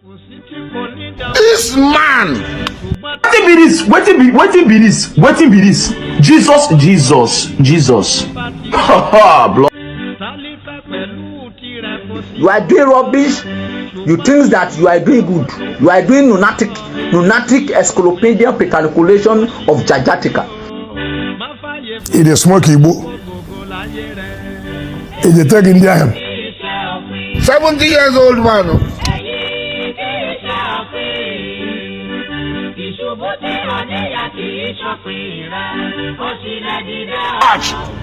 This man. Wetin be this? Wetin be this? Wetin be this? Jesus. Blood. You are doing rubbish. You think that you are doing good. You are doing lunatic encyclopedia precalculation of Jajatica. It is smoke Igbo. It is take Indian. 70 years old man.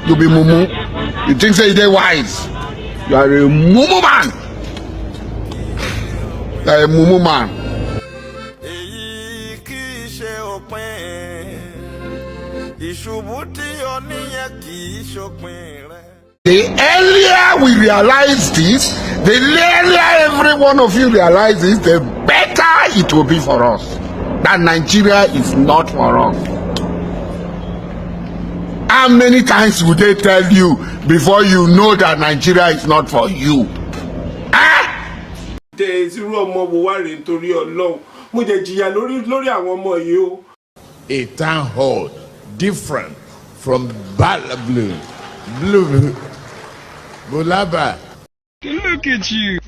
You be mumu. You think say they wise. You are a mumu man. You are a mumu man. The earlier we realize this, the earlier every one of you realizes, the better it will be for us. That Nigeria is not for us. How many times would they tell you before you know that Nigeria is not for you? A town hall different from Blue Bulaba. Look at you.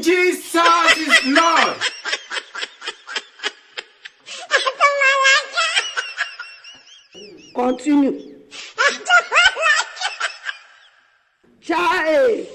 Jesus is Lord. Continue. Child.